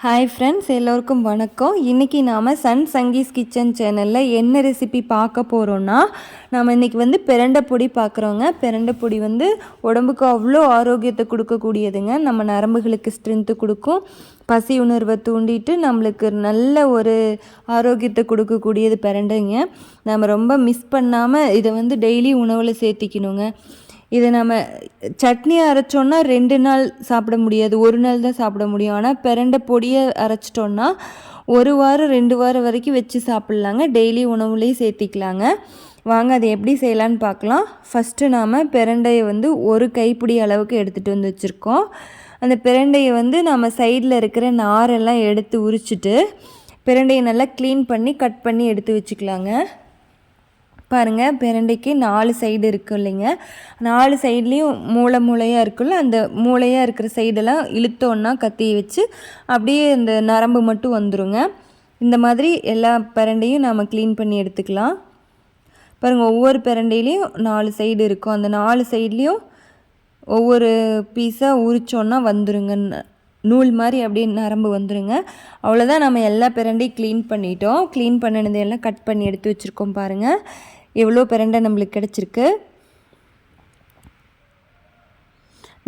Hi friends, எல்லோருக்கும் வணக்கம். இன்றைக்கி நாம் சன் சங்கீஸ் கிச்சன் சேனலில் என்ன ரெசிபி பார்க்க போகிறோன்னா, நாம் இன்றைக்கி பிரண்டை பொடி பார்க்குறோங்க. பிரண்டை பொடி உடம்புக்கு அவ்வளோ ஆரோக்கியத்தை கொடுக்கக்கூடியதுங்க. நம்ம நரம்புகளுக்கு ஸ்ட்ரென்த்து கொடுக்கும், பசி உணர்வை தூண்டிட்டு நம்மளுக்கு நல்ல ஒரு ஆரோக்கியத்தை கொடுக்கக்கூடியது பிரண்டைங்க. நம்ம ரொம்ப மிஸ் பண்ணாமல் இதை டெய்லி உணவில் சேர்த்திக்கணுங்க. இதை நம்ம சட்னி அரைச்சோன்னா 2 நாள் சாப்பிட முடியாது, 1 நாள் தான் சாப்பிட முடியும். ஆனால் பிரண்டை பொடியை அரைச்சிட்டோன்னா 1 வாரம் 2 வாரம் வரைக்கும் வச்சு சாப்பிட்லாங்க. டெய்லி உணவுலேயும் சேர்த்திக்கலாங்க. வாங்க அதை எப்படி செய்யலான்னு பார்க்கலாம். ஃபஸ்ட்டு நாம் பிரண்டையை 1 கைப்பிடி அளவுக்கு எடுத்துகிட்டு வந்து வச்சுருக்கோம். அந்த பிரண்டையை நம்ம சைடில் இருக்கிற நாரெல்லாம் எடுத்து உரிச்சிட்டு பிரண்டையை நல்லா க்ளீன் பண்ணி கட் பண்ணி எடுத்து வச்சுக்கலாங்க. பாருங்கள், பிரண்டைக்கு 4 சைடு இருக்கும் இல்லைங்க, 4 சைட்லேயும் மூளையாக இருக்குல்ல, அந்த மூளையாக இருக்கிற சைடெல்லாம் இழுத்தோன்னா கத்தியை வச்சு அப்படியே இந்த நரம்பு மட்டும் வந்துடுங்க. இந்த மாதிரி எல்லா பிரண்டையும் நாம் க்ளீன் பண்ணி எடுத்துக்கலாம். பாருங்கள், ஒவ்வொரு பிரண்டையிலையும் 4 சைடு இருக்கும். அந்த 4 சைட்லேயும் ஒவ்வொரு பீஸாக உரிச்சோன்னா வந்துடுங்க, நூல் மாதிரி அப்படியே நரம்பு வந்துடுங்க. அவ்வளோதான், நம்ம எல்லா பிரண்டையும் க்ளீன் பண்ணிட்டோம். க்ளீன் பண்ணினதையெல்லாம் கட் பண்ணி எடுத்து வச்சுருக்கோம். பாருங்கள், எவ்வளோ பிரண்டை நம்மளுக்கு கிடச்சிருக்கு.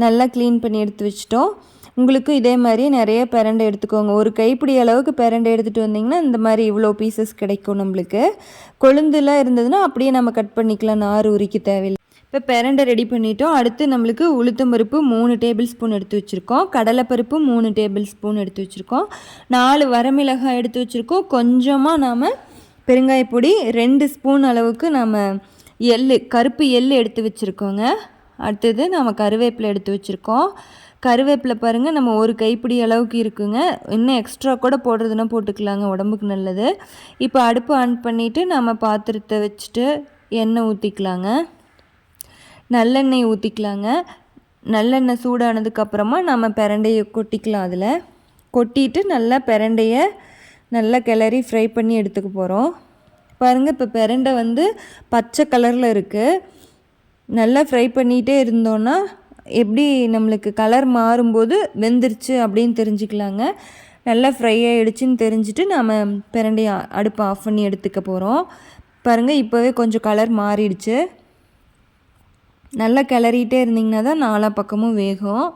நல்லா க்ளீன் பண்ணி எடுத்து வச்சிட்டோம். உங்களுக்கும் இதே மாதிரி நிறைய பிரண்டை எடுத்துக்கோங்க. 1 கைப்பிடி அளவுக்கு பிரண்டை எடுத்துகிட்டு வந்திங்கன்னா இந்த மாதிரி இவ்வளோ பீசஸ் கிடைக்கும். நம்மளுக்கு கொழுந்துலாம் இருந்ததுன்னா அப்படியே நம்ம கட் பண்ணிக்கலாம், நார் உரிக்க தேவையில்லை. இப்போ பிரண்டை ரெடி பண்ணிட்டோம். அடுத்து நம்மளுக்கு உளுத்தம்பருப்பு 3 டேபிள் ஸ்பூன் எடுத்து வச்சுருக்கோம். கடலைப்பருப்பு 3 டேபிள் ஸ்பூன் எடுத்து வச்சுருக்கோம். 4 வரமிளகாய் எடுத்து வச்சுருக்கோம். கொஞ்சமாக நாம் பெருங்காயப்பொடி 2 ஸ்பூன் அளவுக்கு நம்ம கருப்பு எள் எடுத்து வச்சுருக்கோங்க. அடுத்தது நம்ம கருவேப்பிலை எடுத்து வச்சுருக்கோம். கருவேப்பிலை பாருங்கள், நம்ம 1 கைப்பிடி அளவுக்கு இருக்குங்க. இன்னும் எக்ஸ்ட்ரா கூட போடுறதுன்னா போட்டுக்கலாங்க, உடம்புக்கு நல்லது. இப்போ அடுப்பு ஆன் பண்ணிவிட்டு நம்ம பாத்திரத்தை வச்சுட்டு எண்ணெய் ஊற்றிக்கலாங்க. நல்லெண்ணெய் ஊற்றிக்கலாங்க. நல்லெண்ணெய் சூடானதுக்கப்புறமா நம்ம பிரண்டையை கொட்டிக்கலாம். அதில் கொட்டிட்டு நல்லா பிரண்டையை நல்லா கிளறி ஃப்ரை பண்ணி எடுத்துக்க போகிறோம். பாருங்கள், இப்போ பிரண்டை பச்சை கலரில் இருக்குது. நல்லா ஃப்ரை பண்ணிகிட்டே இருந்தோன்னா எப்படி நம்மளுக்கு கலர் மாறும்போது வெந்துருச்சு அப்படின்னு தெரிஞ்சுக்கலாங்க. நல்லா ஃப்ரை ஆகிடுச்சின்னு தெரிஞ்சுட்டு நம்ம பிரண்டையை அடுப்பை ஆஃப் பண்ணி எடுத்துக்க போகிறோம். பாருங்கள், இப்போவே கொஞ்சம் கலர் மாறிடுச்சு. நல்லா கிளறிட்டே இருந்திங்கன்னா தான் 4 பக்கமும் வேகும்.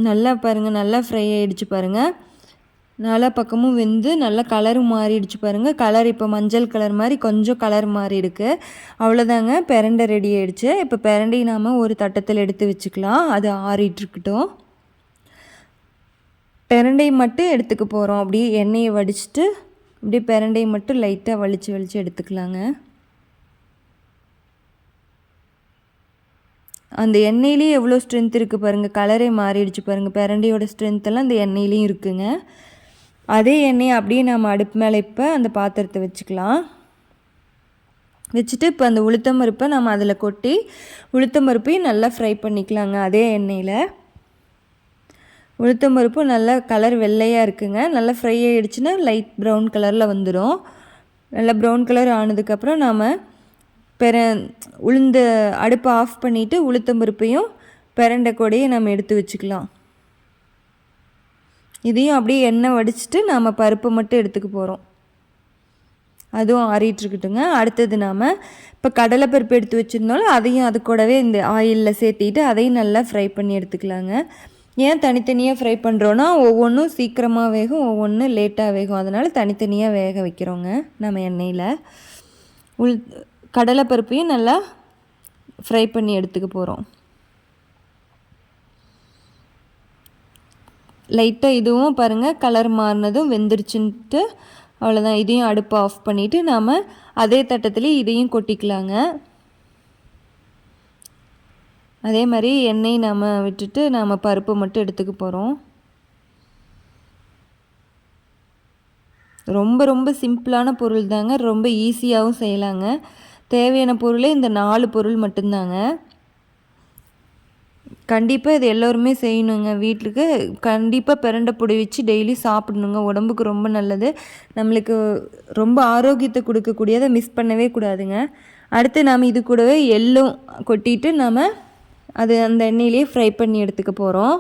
நல்லா பாருங்கள், நல்லா ஃப்ரை ஆகிடுச்சு. பாருங்கள், 4 பக்கமும் வெந்து நல்லா கலரும் மாறிடுச்சு. பாருங்கள், கலர் இப்போ மஞ்சள் கலர் மாதிரி கொஞ்சம் கலர் மாறி இருக்குது. அவ்வளோதாங்க, பிரண்டை ரெடி ஆகிடுச்சு. இப்போ பிரண்டையை நாம் ஒரு தட்டத்தில் எடுத்து வச்சுக்கலாம். அது ஆறிட்டுருக்கட்டும். பிரண்டையை மட்டும் எடுத்துக்க போகிறோம். அப்படியே எண்ணெயை வடிச்சிட்டு அப்படியே பிரண்டையை மட்டும் லைட்டாக வலிச்சு எடுத்துக்கலாங்க. அந்த எண்ணெயிலேயே எவ்வளோ ஸ்ட்ரென்த் இருக்குது பாருங்கள், கலரே மாறிடுச்சு பாருங்கள். பிரண்டையோட ஸ்ட்ரென்த்தெல்லாம் அந்த எண்ணெயிலையும் இருக்குங்க. அதே எண்ணெயை அப்படியே நம்ம அடுப்பு மேலே இப்போ அந்த பாத்திரத்தை வச்சுக்கலாம். வச்சுட்டு இப்போ அந்த உளுத்தம்பருப்பை நம்ம அதில் கொட்டி உளுத்தம்பருப்பையும் நல்லா ஃப்ரை பண்ணிக்கலாங்க. அதே எண்ணெயில் உளுத்தம்பருப்பு நல்லா கலர் வெள்ளையாக இருக்குங்க. நல்லா ஃப்ரை ஆகிடுச்சுன்னா லைட் ப்ரௌன் கலரில் வந்துடும். நல்லா ப்ரௌன் கலர் ஆனதுக்கப்புறம் நாம் உளுந்து அடுப்பை ஆஃப் பண்ணிவிட்டு உளுத்தம்பருப்பையும் பிரண்டை கூடையை நம்ம எடுத்து வச்சுக்கலாம். இதையும் அப்படியே எண்ணெய் வடிச்சிட்டு நாம் பருப்பை மட்டும் எடுத்துக்க போகிறோம். அதுவும் ஆறிட்டுருக்கட்டுங்க. அடுத்தது நாம் இப்போ கடலைப்பருப்பு எடுத்து வச்சுருந்தாலும் அதையும் அது கூடவே இந்த ஆயிலில் சேர்த்திட்டு அதையும் நல்லா ஃப்ரை பண்ணி எடுத்துக்கலாங்க. ஏன் தனித்தனியாக ஃப்ரை பண்ணுறோன்னா ஒவ்வொன்றும் சீக்கிரமாக வேகும், ஒவ்வொன்றும் லேட்டாக வேகும். அதனால் தனித்தனியாக வேக வைக்கிறோங்க நம்ம எண்ணெயில். கடலைப்பருப்பையும் நல்லா ஃப்ரை பண்ணி எடுத்துக்க போகிறோம். லைட்டாக இதுவும் பாருங்கள் கலர் மாறினதும் வெந்துருச்சுன்ட்டு அவ்வளோதான். இதையும் அடுப்பை ஆஃப் பண்ணிவிட்டு நாம் அதே தட்டத்தில் இதையும் கொட்டிக்கலாங்க. அதே மாதிரி எண்ணெய் நாம் விட்டுட்டு நாம் பருப்பு மட்டும் எடுத்துக்க போகிறோம். ரொம்ப சிம்பிளான பொருள் தாங்க, ரொம்ப ஈஸியாகவும் செய்யலாங்க. தேவையான பொருளே இந்த 4 பொருள் மட்டும்தாங்க. கண்டிப்பாக இது எல்லோருமே செய்யணுங்க. வீட்டுக்கு கண்டிப்பாக பிரண்டை பொடி வச்சு டெய்லி சாப்பிடணுங்க. உடம்புக்கு ரொம்ப நல்லது, நம்மளுக்கு ரொம்ப ஆரோக்கியத்தை கொடுக்கக்கூடியதை மிஸ் பண்ணவே கூடாதுங்க. அடுத்து நாம் இது கூடவே எள்ளும் கொட்டிட்டு நாம் அது அந்த எண்ணெயிலே ஃப்ரை பண்ணி எடுத்துக்க போகிறோம்.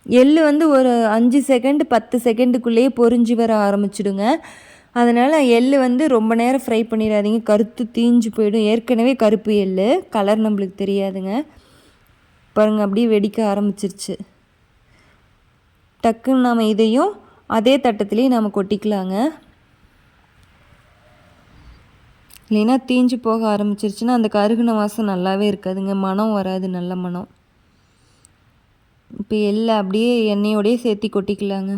எள்ளு வந்து ஒரு 5 செகண்ட் 10 செகண்டுக்குள்ளேயே பொரிஞ்சு வர ஆரம்பிச்சிடுங்க. அதனால் எள்ளு வந்து ரொம்ப நேரம் ஃப்ரை பண்ணிடாதீங்க, கருத்து தீஞ்சு போயிடும். ஏற்கனவே கருப்பு எள்ளு, கலர் நம்மளுக்கு தெரியாதுங்க. பாருங்கள் அப்படியே வெடிக்க ஆரம்பிச்சிருச்சு. டக்குன்னு நாம் இதையும் அதே தட்டத்துலேயும் நாம் கொட்டிக்கலாங்க. இல்லைன்னா தீஞ்சு போக ஆரம்பிச்சிருச்சுன்னா அந்த கருகுன வாசம் நல்லாவே இருக்காதுங்க, மனம் வராது, நல்ல மனம். இப்போ எள்ளை அப்படியே எண்ணெயோடையே சேர்த்தி கொட்டிக்கலாங்க.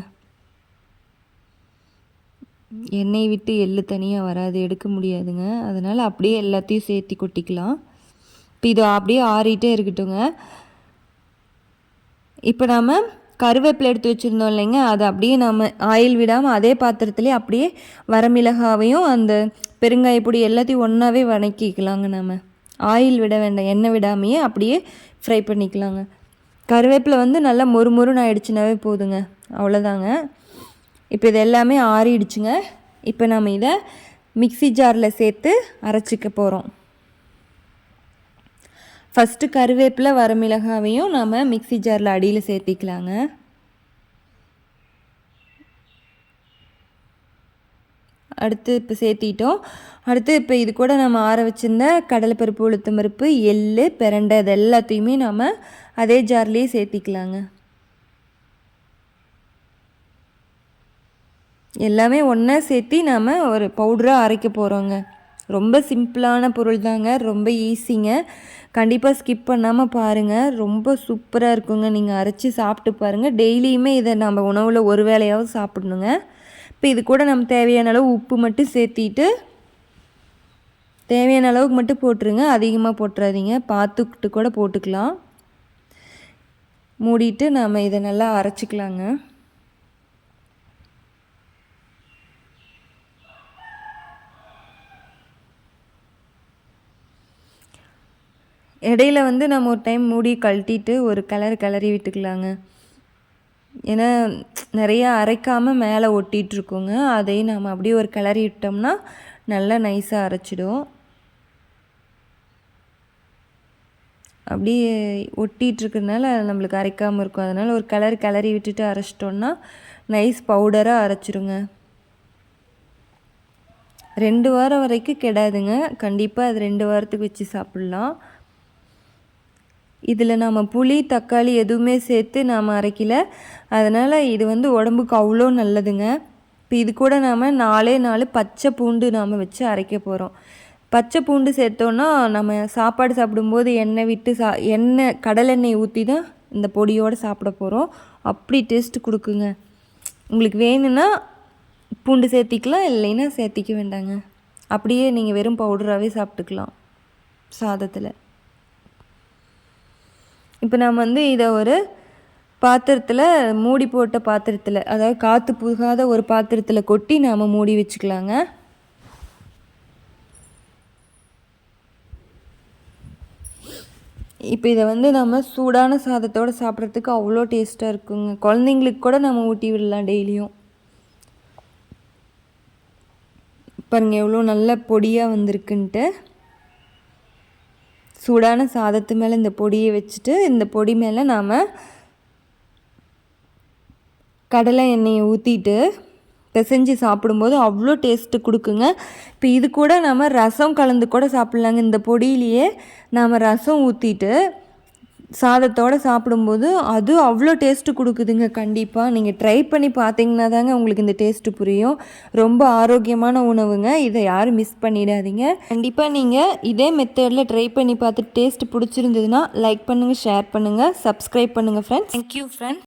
எண்ணெய் விட்டு எள்ளு தனியாக வராது, எடுக்க முடியாதுங்க. அதனால் அப்படியே எல்லாத்தையும் சேர்த்தி கொட்டிக்கலாம். இப்போ இது அப்படியே ஆறிட்டே இருக்கட்டுங்க. இப்போ நாம் கருவேப்பிலை எடுத்து வச்சுருந்தோம் இல்லைங்க, அதை அப்படியே நாம் ஆயில் விடாமல் அதே பாத்திரத்துலேயே அப்படியே வரமிளகாவையும் அந்த பெருங்காயப்பொடி எல்லாத்தையும் ஒன்றாவே வணக்கிக்கலாங்க. நாம் ஆயில் விட வேண்டாம், எண்ணெய் விடாமையே அப்படியே ஃப்ரை பண்ணிக்கலாங்க. கருவேப்பிலை வந்து நல்லா மொறுமொறுன்னு ஆயிடுச்சுனாவே போதுங்க, அவ்வளோதாங்க. இப்போ இது எல்லாமே ஆறிடுச்சுங்க. இப்போ நம்ம இதை மிக்ஸி ஜாரில் சேர்த்து அரைச்சிக்க போகிறோம். ஃபஸ்ட்டு கருவேப்பிலை வரமிளகாவையும் நாம் மிக்ஸி ஜாரில் அடியில் சேர்த்திக்கலாங்க. அடுத்து இப்போ சேர்த்திட்டோம். அடுத்து இப்போ இது கூட நம்ம ஆற வச்சுருந்த கடலைப்பருப்பு, உளுத்தம் பருப்பு, எள்ளு, பிரண்டை இது எல்லாத்தையுமே நாம் அதே ஜார்லேயே சேர்த்திக்கலாங்க. எல்லாமே ஒன்றா சேர்த்தி நாம் ஒரு பவுடராக அரைக்க போகிறோங்க. ரொம்ப சிம்பிளான பொருள் தாங்க, ரொம்ப ஈஸிங்க. கண்டிப்பாக ஸ்கிப் பண்ணாமல் பாருங்கள், ரொம்ப சூப்பராக இருக்குங்க. நீங்கள் அரைச்சி சாப்பிட்டு பாருங்கள். டெய்லியுமே இதை நம்ம உணவில் ஒரு வேளையாவது சாப்பிடணுங்க. இப்போ இது கூட நம்ம தேவையான அளவு உப்பு மட்டும் சேர்த்திட்டு தேவையான அளவுக்கு மட்டும் போட்டுருங்க, அதிகமாக போட்டுறாதீங்க, பார்த்துக்கிட்டு கூட போட்டுக்கலாம். மூடிட்டு நாம் இதை நல்லா அரைச்சிக்கலாங்க. இடையில வந்து நம்ம ஒரு டைம் மூடி கழட்டிட்டு ஒரு கிளறி விட்டுக்கலாங்க. ஏன்னா நிறையா அரைக்காமல் மேலே ஒட்டிகிட்ருக்கோங்க, அதையும் நம்ம அப்படியே ஒரு கிளறி விட்டோம்னா நல்லா நைஸாக அரைச்சிடும். அப்படியே ஒட்டிகிட்ருக்கிறதுனால நம்மளுக்கு அரைக்காமல் இருக்கும். அதனால் ஒரு கிளறி விட்டுட்டு அரைச்சிட்டோன்னா நைஸ் பவுடராக அரைச்சிடுங்க. 2 வாரம் வரைக்கும் கெடாதுங்க, கண்டிப்பாக அது 2 வாரத்துக்கு வச்சு சாப்பிட்லாம். இதில் நாம் புளி தக்காளி எதுவுமே சேர்த்து நாம் அரைக்கல, அதனால் இது வந்து உடம்புக்கு அவ்வளோ நல்லதுங்க. இப்போ இது கூட நாம் 4 பச்சை பூண்டு நாம் வச்சு அரைக்க போகிறோம். பச்சை பூண்டு சேர்த்தோன்னா நம்ம சாப்பாடு சாப்பிடும்போது எண்ணெய் விட்டு கடலெண்ணெய் ஊற்றி தான் இந்த பொடியோடு சாப்பிட போகிறோம். அப்படி டேஸ்ட்டு கொடுக்குங்க. உங்களுக்கு வேணும்னா பூண்டு சேர்த்திக்கலாம், இல்லைன்னா சேர்த்திக்க வேண்டாங்க. அப்படியே நீங்கள் வெறும் பவுடராகவே சாப்பிட்டுக்கலாம் சாதத்தில். இப்போ நாம் வந்து இதை ஒரு பாத்திரத்தில், மூடி போட்ட பாத்திரத்தில், அதாவது காற்று புகாத ஒரு பாத்திரத்தில் கொட்டி நாம் மூடி வச்சுக்கலாங்க. இப்போ இதை வந்து நம்ம சூடான சாதத்தோடு சாப்பிட்றதுக்கு அவ்வளோ டேஸ்ட்டாக இருக்குங்க. குழந்தைங்களுக்கு கூட நம்ம ஊட்டி விடலாம் டெய்லியும். பாருங்கள் எவ்வளோ நல்ல பொடியாக வந்திருக்குன்ட்டு. சூடான சாதத்து மேலே இந்த பொடியை வச்சுட்டு இந்த பொடி மேலே நாம் கடலை எண்ணெயை ஊற்றிட்டு பிசைஞ்சு சாப்பிடும்போது அவ்வளோ டேஸ்ட்டு கொடுக்குங்க. இப்போ இது கூட நம்ம ரசம் கலந்து கூட சாப்பிட்லாங்க. இந்த பொடியிலேயே நாம் ரசம் ஊற்றிட்டு சாதத்தோடு சாப்பிடும்போது அது அவ்வளோ டேஸ்ட்டு கொடுக்குதுங்க. கண்டிப்பாக நீங்கள் ட்ரை பண்ணி பார்த்தீங்கன்னா தாங்க உங்களுக்கு இந்த டேஸ்ட்டு புரியும். ரொம்ப ஆரோக்கியமான உணவுங்க, இதை யாரும் மிஸ் பண்ணிடாதீங்க. கண்டிப்பாக நீங்கள் இதே மெத்தடில் ட்ரை பண்ணி பார்த்துட்டு டேஸ்ட்டு பிடிச்சிருந்ததுன்னா லைக் பண்ணுங்கள், ஷேர் பண்ணுங்கள், சப்ஸ்கிரைப் பண்ணுங்கள் ஃப்ரெண்ட்ஸ். Thank you friends.